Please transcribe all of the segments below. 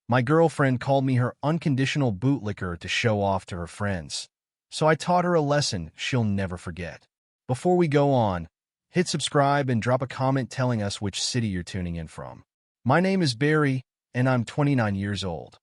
My girlfriend called me her unconditional bootlicker to show off to her friends. So I taught her a lesson she'll never forget. Before we go on, hit subscribe and drop a comment telling us which city you're tuning in from. My name is Barry, and I'm 29 years old.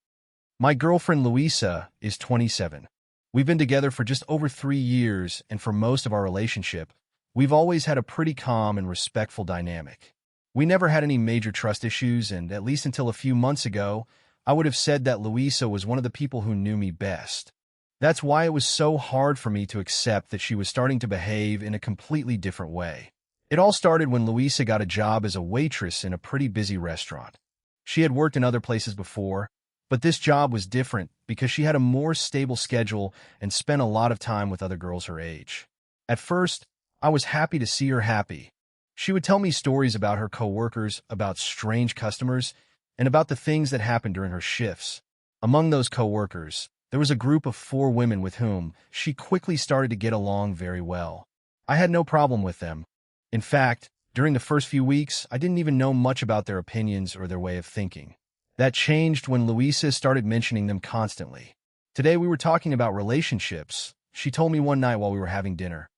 My girlfriend Louisa is 27. We've been together for just over 3 years, and for most of our relationship, we've always had a pretty calm and respectful dynamic. We never had any major trust issues, and at least until a few months ago, I would have said that Louisa was one of the people who knew me best. That's why it was so hard for me to accept that she was starting to behave in a completely different way. It all started when Louisa got a job as a waitress in a pretty busy restaurant. She had worked in other places before, but this job was different because she had a more stable schedule and spent a lot of time with other girls her age. At first, I was happy to see her happy. She would tell me stories about her coworkers, about strange customers, and about the things that happened during her shifts. Among those coworkers, there was a group of 4 women with whom she quickly started to get along very well. I had no problem with them. In fact, during the first few weeks, I didn't even know much about their opinions or their way of thinking. That changed when Louisa started mentioning them constantly. Today we were talking about relationships. She told me one night while we were having dinner,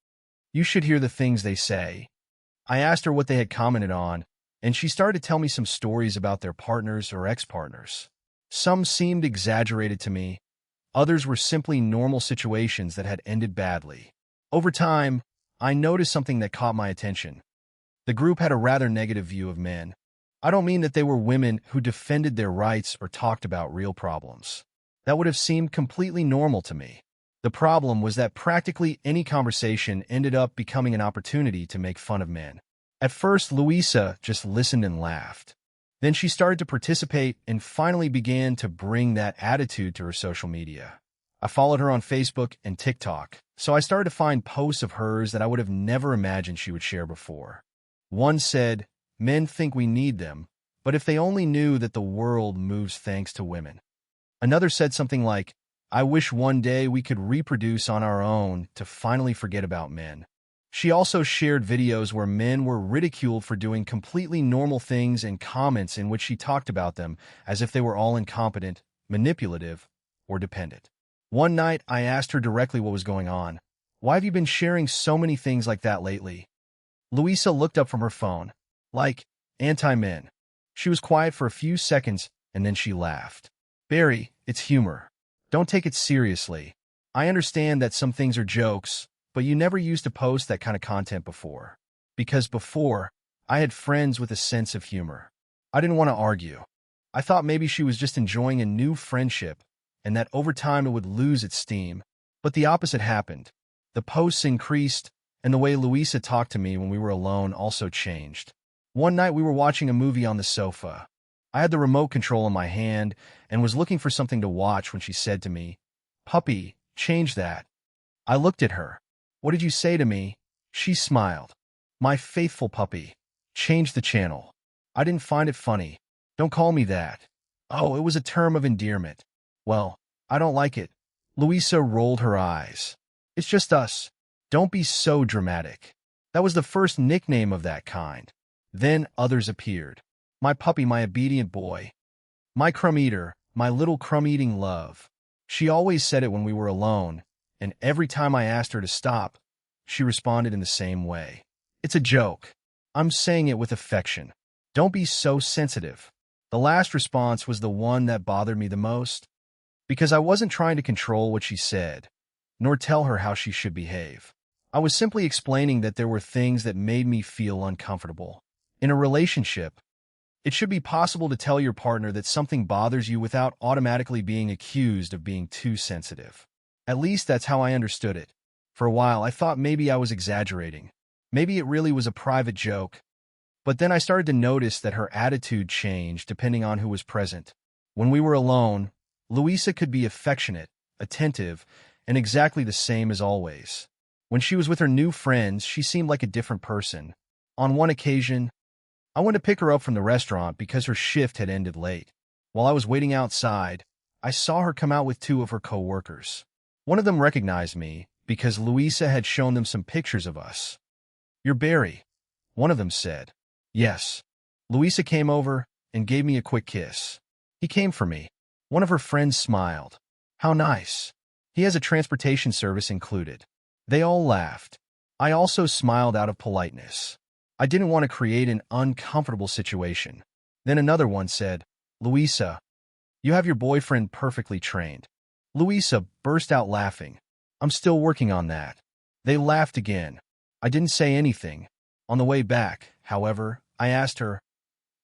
"You should hear the things they say." I asked her what they had commented on, and she started to tell me some stories about their partners or ex-partners. Some seemed exaggerated to me. Others were simply normal situations that had ended badly. Over time, I noticed something that caught my attention. The group had a rather negative view of men. I don't mean that they were women who defended their rights or talked about real problems. That would have seemed completely normal to me. The problem was that practically any conversation ended up becoming an opportunity to make fun of men. At first, Louisa just listened and laughed. Then she started to participate and finally began to bring that attitude to her social media. I followed her on Facebook and TikTok, so I started to find posts of hers that I would have never imagined she would share before. One said, "Men think we need them, but if they only knew that the world moves thanks to women." Another said something like, "I wish one day we could reproduce on our own to finally forget about men." She also shared videos where men were ridiculed for doing completely normal things and comments in which she talked about them as if they were all incompetent, manipulative, or dependent. One night, I asked her directly what was going on. "Why have you been sharing so many things like that lately?" Louisa looked up from her phone, like, "Anti-men." She was quiet for a few seconds, and then she laughed. "Barry, it's humor. Don't take it seriously. I understand that some things are jokes, but you never used to post that kind of content before." Because before, I had friends with a sense of humor. I didn't want to argue. I thought maybe she was just enjoying a new friendship, and that over time it would lose its steam. But the opposite happened. The posts increased, and the way Louisa talked to me when we were alone also changed. One night we were watching a movie on the sofa. I had the remote control in my hand and was looking for something to watch when she said to me, "Puppy, change that." I looked at her. "What did you say to me?" She smiled. "My faithful puppy. Change the channel." I didn't find it funny. "Don't call me that." "Oh, it was a term of endearment." "Well, I don't like it." Louisa rolled her eyes. "It's just us. Don't be so dramatic." That was the first nickname of that kind. Then others appeared. "My puppy, my obedient boy. My crumb eater, my little crumb-eating love." She always said it when we were alone, and every time I asked her to stop, she responded in the same way. "It's a joke. I'm saying it with affection. Don't be so sensitive." The last response was the one that bothered me the most, because I wasn't trying to control what she said, nor tell her how she should behave. I was simply explaining that there were things that made me feel uncomfortable. In a relationship, it should be possible to tell your partner that something bothers you without automatically being accused of being too sensitive. At least that's how I understood it. For a while, I thought maybe I was exaggerating. Maybe it really was a private joke. But then I started to notice that her attitude changed depending on who was present. When we were alone, Louisa could be affectionate, attentive, and exactly the same as always. When she was with her new friends, she seemed like a different person. On one occasion, I went to pick her up from the restaurant because her shift had ended late. While I was waiting outside, I saw her come out with 2 of her co-workers. One of them recognized me because Louisa had shown them some pictures of us. "You're Barry," one of them said. "Yes." Louisa came over and gave me a quick kiss. "He came for me." One of her friends smiled. How nice. He has a transportation service included. They all laughed. I also smiled out of politeness. I didn't want to create an uncomfortable situation. Then another one said, Louisa, you have your boyfriend perfectly trained. Louisa burst out laughing. I'm still working on that. They laughed again. I didn't say anything. On the way back, however, I asked her,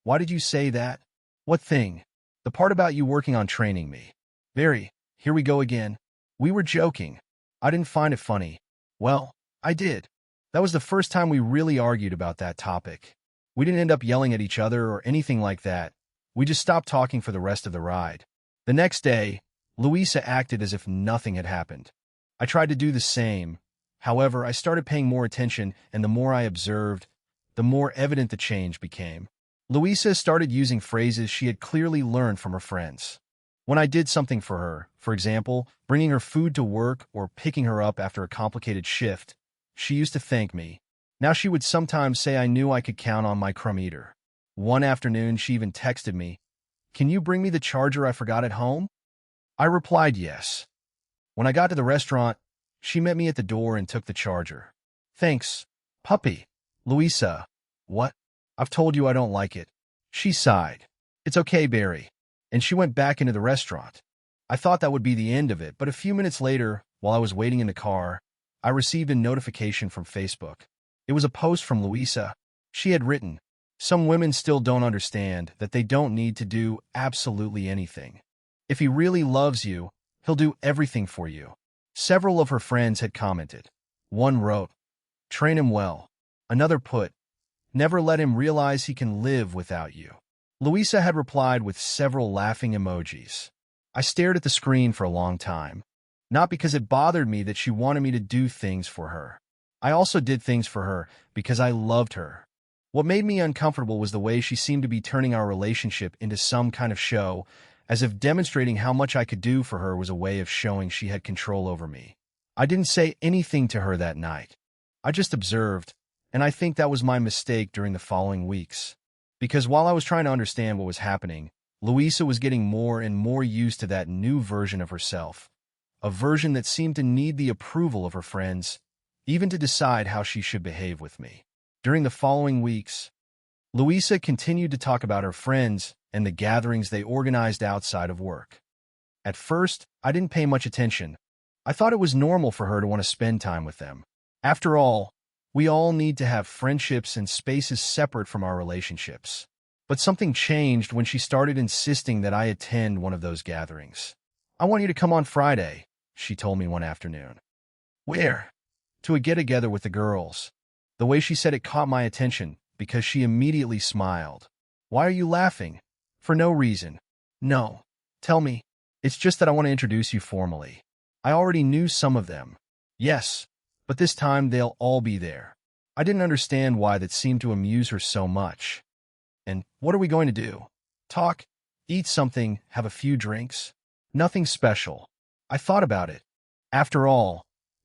why did you say that? What thing? The part about you working on training me. Very. Here we go again. We were joking. I didn't find it funny. Well, I did. That was the first time we really argued about that topic. We didn't end up yelling at each other or anything like that. We just stopped talking for the rest of the ride. The next day, Louisa acted as if nothing had happened. I tried to do the same. However, I started paying more attention, and the more I observed, the more evident the change became. Louisa started using phrases she had clearly learned from her friends. When I did something for her, for example, bringing her food to work or picking her up after a complicated shift, she used to thank me. Now she would sometimes say I knew I could count on my crumb eater. One afternoon, she even texted me, "Can you bring me the charger I forgot at home?" I replied yes. When I got to the restaurant, she met me at the door and took the charger. Thanks, puppy. Louisa, what? I've told you I don't like it. She sighed. It's okay, Barry. And she went back into the restaurant. I thought that would be the end of it, but a few minutes later, while I was waiting in the car, I received a notification from Facebook. It was a post from Louisa. She had written, "Some women still don't understand that they don't need to do absolutely anything. If he really loves you, he'll do everything for you." Several of her friends had commented. One wrote, "Train him well." Another put, "Never let him realize he can live without you." Louisa had replied with several laughing emojis. I stared at the screen for a long time. Not because it bothered me that she wanted me to do things for her. I also did things for her because I loved her. What made me uncomfortable was the way she seemed to be turning our relationship into some kind of show, as if demonstrating how much I could do for her was a way of showing she had control over me. I didn't say anything to her that night. I just observed, and I think that was my mistake during the following weeks. Because while I was trying to understand what was happening, Louisa was getting more and more used to that new version of herself, a version that seemed to need the approval of her friends, even to decide how she should behave with me. During the following weeks, Louisa continued to talk about her friends and the gatherings they organized outside of work. At first, I didn't pay much attention. I thought it was normal for her to want to spend time with them. After all, we all need to have friendships and spaces separate from our relationships. But something changed when she started insisting that I attend one of those gatherings. "I want you to come on Friday," she told me one afternoon. "Where?" "To a get-together with the girls." The way she said it caught my attention because she immediately smiled. "Why are you laughing?" "For no reason." "No. Tell me." "It's just that I want to introduce you formally." I already knew some of them. "Yes, but this time they'll all be there." I didn't understand why that seemed to amuse her so much. "And what are we going to do? Talk? Eat something? Have a few drinks?" "Nothing special." I thought about it. After all,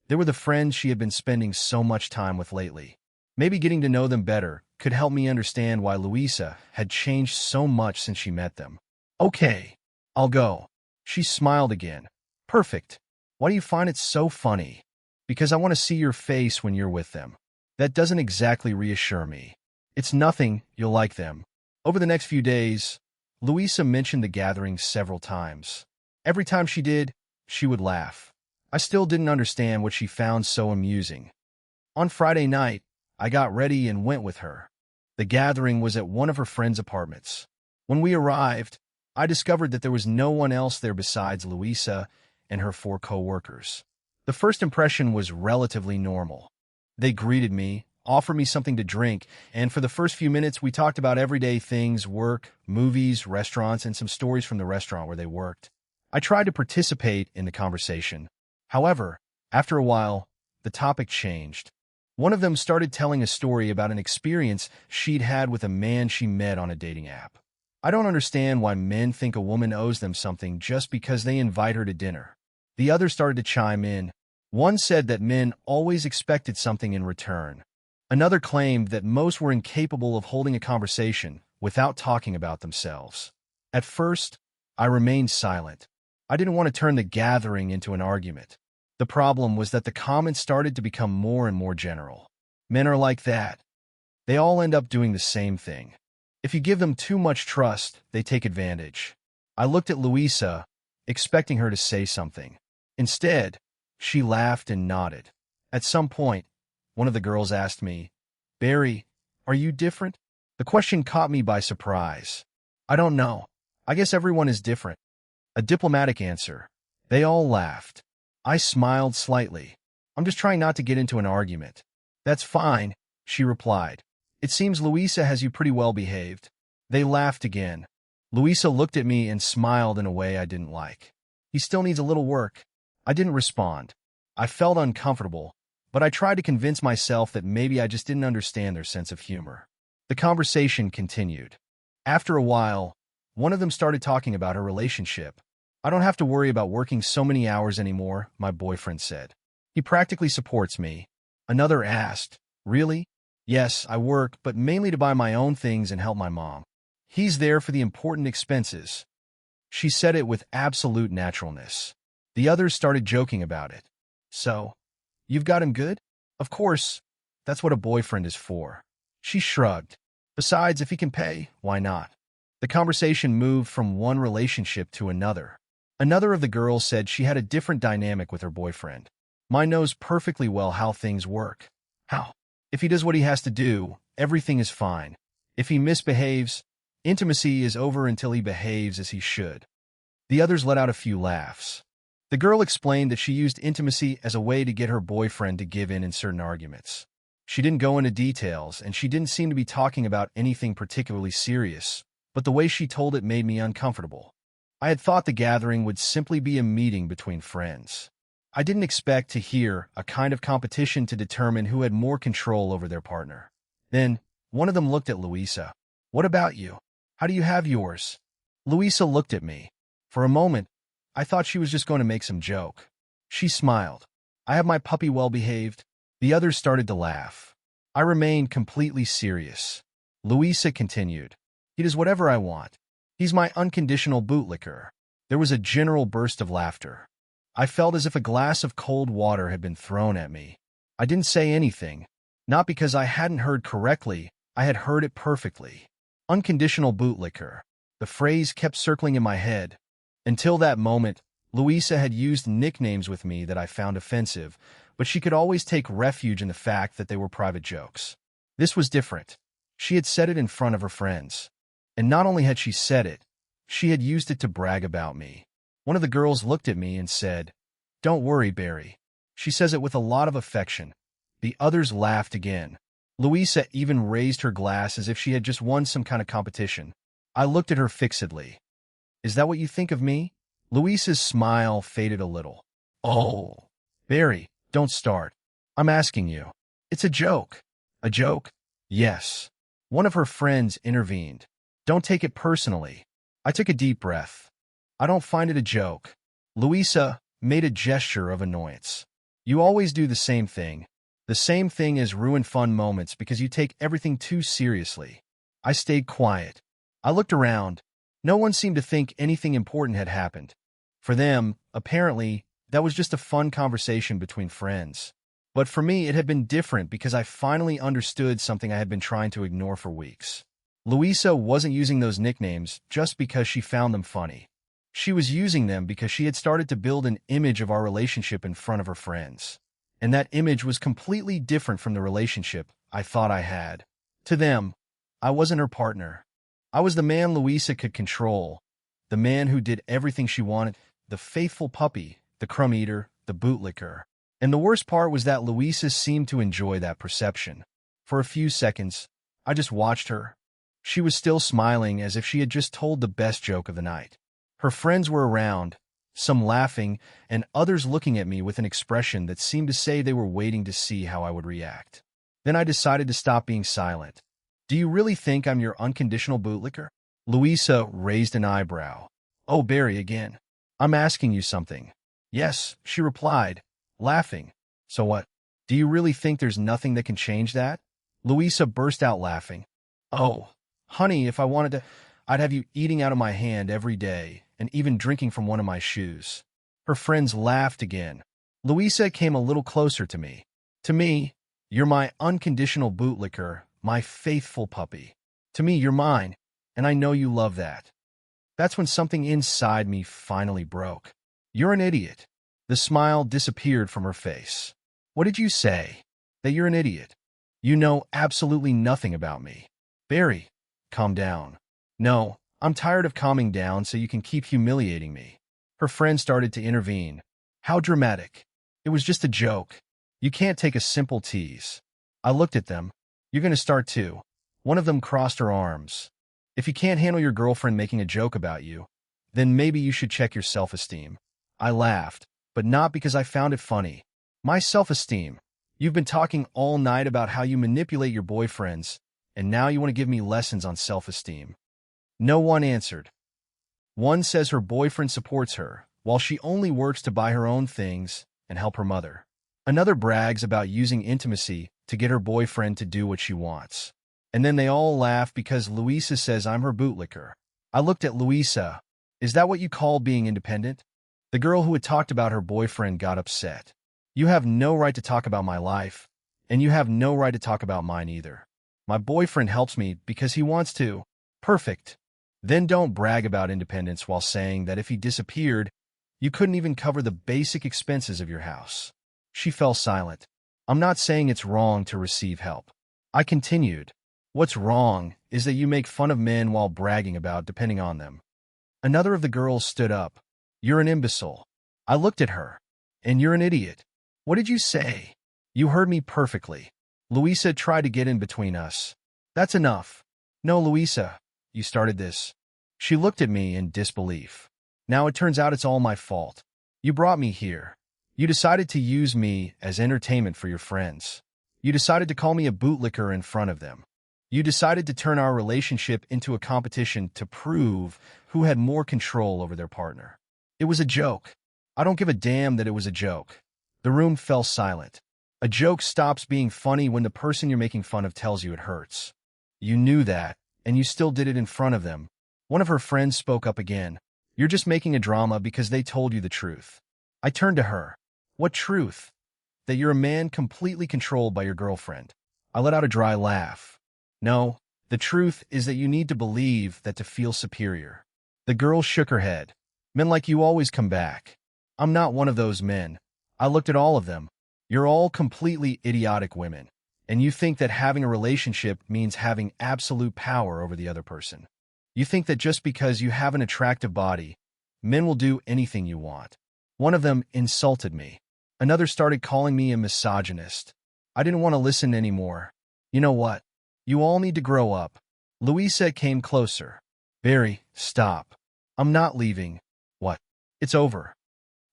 they were the friends she had been spending so much time with lately. Maybe getting to know them better could help me understand why Louisa had changed so much since she met them. "Okay, I'll go." She smiled again. "Perfect. Why do you find it so funny?" "Because I want to see your face when you're with them." That doesn't exactly reassure me. "It's nothing, you'll like them." Over the next few days, Louisa mentioned the gatherings several times. Every time she did, she would laugh. I still didn't understand what she found so amusing. On Friday night, I got ready and went with her. The gathering was at one of her friends' apartments. When we arrived, I discovered that there was no one else there besides Louisa and her 4 co-workers. The first impression was relatively normal. They greeted me, offered me something to drink, and for the first few minutes we talked about everyday things, work, movies, restaurants, and some stories from the restaurant where they worked. I tried to participate in the conversation. However, after a while, the topic changed. One of them started telling a story about an experience she'd had with a man she met on a dating app. I don't understand why men think a woman owes them something just because they invite her to dinner. The other started to chime in. One said that men always expected something in return. Another claimed that most were incapable of holding a conversation without talking about themselves. At first, I remained silent. I didn't want to turn the gathering into an argument. The problem was that the comments started to become more and more general. Men are like that. They all end up doing the same thing. If you give them too much trust, they take advantage. I looked at Louisa, expecting her to say something. Instead, she laughed and nodded. At some point, one of the girls asked me, "Barry, are you different?" The question caught me by surprise. I don't know. I guess everyone is different. A diplomatic answer. They all laughed. I smiled slightly. I'm just trying not to get into an argument. That's fine, she replied. It seems Louisa has you pretty well behaved. They laughed again. Louisa looked at me and smiled in a way I didn't like. He still needs a little work. I didn't respond. I felt uncomfortable, but I tried to convince myself that maybe I just didn't understand their sense of humor. The conversation continued. After a while, one of them started talking about her relationship. "I don't have to worry about working so many hours anymore," my boyfriend said. "He practically supports me." Another asked, "Really?" "Yes, I work, but mainly to buy my own things and help my mom. He's there for the important expenses." She said it with absolute naturalness. The others started joking about it. "So, you've got him good?" "Of course, that's what a boyfriend is for." She shrugged. "Besides, if he can pay, why not?" The conversation moved from one relationship to another. Another of the girls said she had a different dynamic with her boyfriend. "Mine knows perfectly well how things work." "How?" "If he does what he has to do, everything is fine. If he misbehaves, intimacy is over until he behaves as he should." The others let out a few laughs. The girl explained that she used intimacy as a way to get her boyfriend to give in certain arguments. She didn't go into details, and she didn't seem to be talking about anything particularly serious, but the way she told it made me uncomfortable. I had thought the gathering would simply be a meeting between friends. I didn't expect to hear a kind of competition to determine who had more control over their partner. Then, one of them looked at Louisa. "What about you? How do you have yours?" Louisa looked at me. For a moment, I thought she was just going to make some joke. She smiled. "I have my puppy well behaved." The others started to laugh. I remained completely serious. Louisa continued, "He does whatever I want. He's my unconditional bootlicker." There was a general burst of laughter. I felt as if a glass of cold water had been thrown at me. I didn't say anything, not because I hadn't heard correctly, I had heard it perfectly. Unconditional bootlicker. The phrase kept circling in my head. Until that moment, Louisa had used nicknames with me that I found offensive, but she could always take refuge in the fact that they were private jokes. This was different. She had said it in front of her friends. And not only had she said it, she had used it to brag about me. One of the girls looked at me and said, "Don't worry, Barry." She says it with a lot of affection. The others laughed again. Louisa even raised her glass as if she had just won some kind of competition. I looked at her fixedly. "Is that what you think of me?" Louisa's smile faded a little. "Oh, Barry, don't start. I'm asking you. It's a joke." "A joke?" "Yes." One of her friends intervened. "Don't take it personally." I took a deep breath. "I don't find it a joke." Louisa made a gesture of annoyance. "You always do the same thing. The same thing as ruin fun moments because you take everything too seriously." I stayed quiet. I looked around. No one seemed to think anything important had happened. For them, apparently, that was just a fun conversation between friends. But for me, it had been different because I finally understood something I had been trying to ignore for weeks. Louisa wasn't using those nicknames just because she found them funny. She was using them because she had started to build an image of our relationship in front of her friends. And that image was completely different from the relationship I thought I had. To them, I wasn't her partner. I was the man Louisa could control, the man who did everything she wanted, the faithful puppy, the crumb eater, the bootlicker. And the worst part was that Louisa seemed to enjoy that perception. For a few seconds, I just watched her. She was still smiling as if she had just told the best joke of the night. Her friends were around, some laughing, and others looking at me with an expression that seemed to say they were waiting to see how I would react. Then I decided to stop being silent. "Do you really think I'm your unconditional bootlicker?" Louisa raised an eyebrow. "Oh, Barry again. I'm asking you something." "Yes," she replied, laughing. "So what? Do you really think there's nothing that can change that?" Louisa burst out laughing. "Oh, honey, if I wanted to, I'd have you eating out of my hand every day, and even drinking from one of my shoes. Her friends laughed again. Louisa came a little closer to me. To me, you're my unconditional bootlicker, my faithful puppy. To me, you're mine, and I know you love that. That's when something inside me finally broke. You're an idiot. The smile disappeared from her face. What did you say? That you're an idiot. You know absolutely nothing about me. Barry, calm down. No, I'm tired of calming down so you can keep humiliating me. Her friend started to intervene. How dramatic. It was just a joke. You can't take a simple tease. I looked at them. You're going to start too. One of them crossed her arms. If you can't handle your girlfriend making a joke about you, then maybe you should check your self-esteem. I laughed, but not because I found it funny. My self-esteem. You've been talking all night about how you manipulate your boyfriends, and now you want to give me lessons on self-esteem. No one answered. One says her boyfriend supports her, while she only works to buy her own things and help her mother. Another brags about using intimacy to get her boyfriend to do what she wants. And then they all laugh because Louisa says I'm her bootlicker. I looked at Louisa. Is that what you call being independent? The girl who had talked about her boyfriend got upset. You have no right to talk about my life, and you have no right to talk about mine either. My boyfriend helps me because he wants to. Perfect. Then don't brag about independence while saying that if he disappeared, you couldn't even cover the basic expenses of your house. She fell silent. I'm not saying it's wrong to receive help. I continued. What's wrong is that you make fun of men while bragging about depending on them. Another of the girls stood up. You're an imbecile. I looked at her. And you're an idiot. What did you say? You heard me perfectly. Louisa tried to get in between us. That's enough. No, Louisa, you started this. She looked at me in disbelief. Now it turns out it's all my fault. You brought me here. You decided to use me as entertainment for your friends. You decided to call me a bootlicker in front of them. You decided to turn our relationship into a competition to prove who had more control over their partner. It was a joke. I don't give a damn that it was a joke. The room fell silent. A joke stops being funny when the person you're making fun of tells you it hurts. You knew that, and you still did it in front of them. One of her friends spoke up again. You're just making a drama because they told you the truth. I turned to her. What truth? That you're a man completely controlled by your girlfriend. I let out a dry laugh. No, the truth is that you need to believe that to feel superior. The girl shook her head. Men like you always come back. I'm not one of those men. I looked at all of them. You're all completely idiotic women, and you think that having a relationship means having absolute power over the other person. You think that just because you have an attractive body, men will do anything you want. One of them insulted me. Another started calling me a misogynist. I didn't want to listen anymore. You know what? You all need to grow up. Louisa came closer. Barry, stop. I'm not leaving. What? It's over.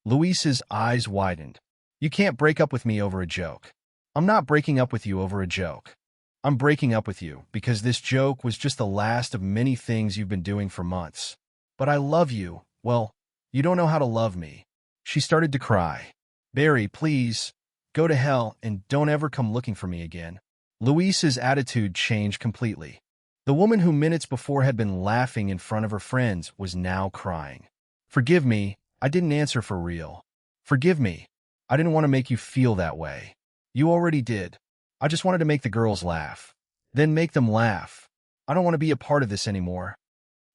Louisa's eyes widened. You can't break up with me over a joke. I'm not breaking up with you over a joke. I'm breaking up with you because this joke was just the last of many things you've been doing for months. But I love you. Well, you don't know how to love me. She started to cry. Barry, please, go to hell and don't ever come looking for me again. Louisa's attitude changed completely. The woman who minutes before had been laughing in front of her friends was now crying. Forgive me, I didn't answer for real. Forgive me. I didn't want to make you feel that way. You already did. I just wanted to make the girls laugh. Then make them laugh. I don't want to be a part of this anymore.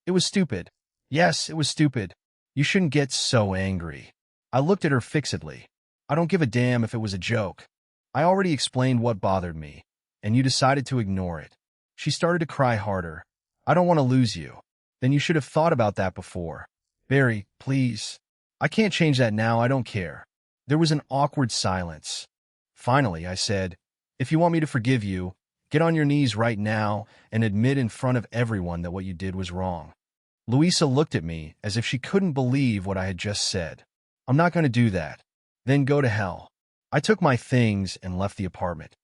It was stupid. Yes, it was stupid. You shouldn't get so angry. I looked at her fixedly. I don't give a damn if it was a joke. I already explained what bothered me, and you decided to ignore it. She started to cry harder. I don't want to lose you. Then you should have thought about that before. Barry, please. I can't change that now, I don't care. There was an awkward silence. Finally, I said, if you want me to forgive you, get on your knees right now and admit in front of everyone that what you did was wrong. Louisa looked at me as if she couldn't believe what I had just said. I'm not going to do that. Then go to hell. I took my things and left the apartment.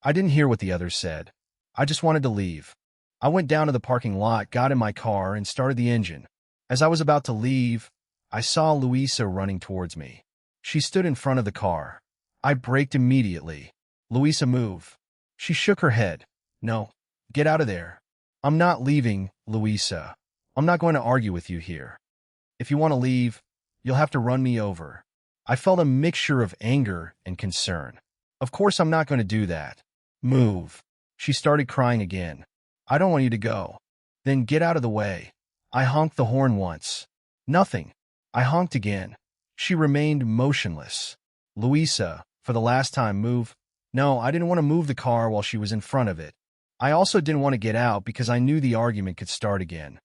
I didn't hear what the others said. I just wanted to leave. I went down to the parking lot, got in my car, and started the engine. As I was about to leave, I saw Louisa running towards me. She stood in front of the car. I braked immediately. Louisa, move. She shook her head. No, get out of there. I'm not leaving, Louisa. I'm not going to argue with you here. If you want to leave, you'll have to run me over. I felt a mixture of anger and concern. Of course I'm not going to do that. Move. She started crying again. I don't want you to go. Then get out of the way. I honked the horn once. Nothing. I honked again. She remained motionless. Louisa, for the last time, move. No, I didn't want to move the car while she was in front of it. I also didn't want to get out because I knew the argument could start again.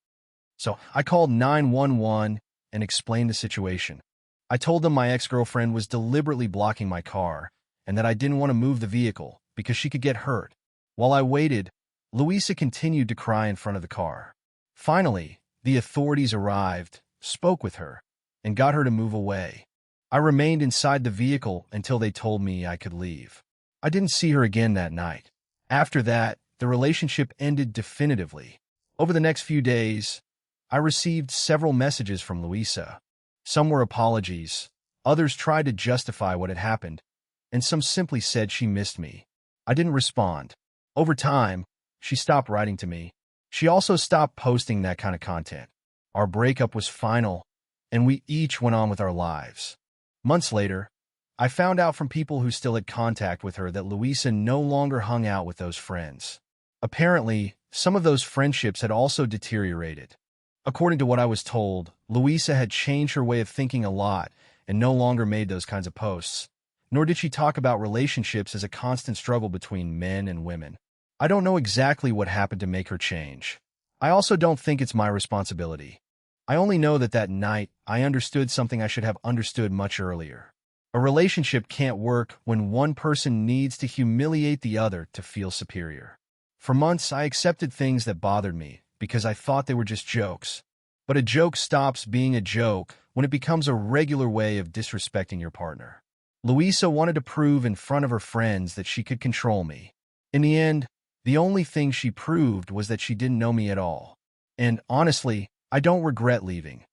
So I called 911 and explained the situation. I told them my ex-girlfriend was deliberately blocking my car and that I didn't want to move the vehicle because she could get hurt. While I waited, Louisa continued to cry in front of the car. Finally, the authorities arrived, spoke with her, and got her to move away. I remained inside the vehicle until they told me I could leave. I didn't see her again that night. After that, the relationship ended definitively. Over the next few days, I received several messages from Louisa. Some were apologies, others tried to justify what had happened, and some simply said she missed me. I didn't respond. Over time, she stopped writing to me. She also stopped posting that kind of content. Our breakup was final, and we each went on with our lives. Months later, I found out from people who still had contact with her that Louisa no longer hung out with those friends. Apparently, some of those friendships had also deteriorated. According to what I was told, Louisa had changed her way of thinking a lot and no longer made those kinds of posts. Nor did she talk about relationships as a constant struggle between men and women. I don't know exactly what happened to make her change. I also don't think it's my responsibility. I only know that that night I understood something I should have understood much earlier. A relationship can't work when one person needs to humiliate the other to feel superior. For months, I accepted things that bothered me because I thought they were just jokes. But a joke stops being a joke when it becomes a regular way of disrespecting your partner. Louisa wanted to prove in front of her friends that she could control me. In the end, the only thing she proved was that she didn't know me at all. And honestly, I don't regret leaving.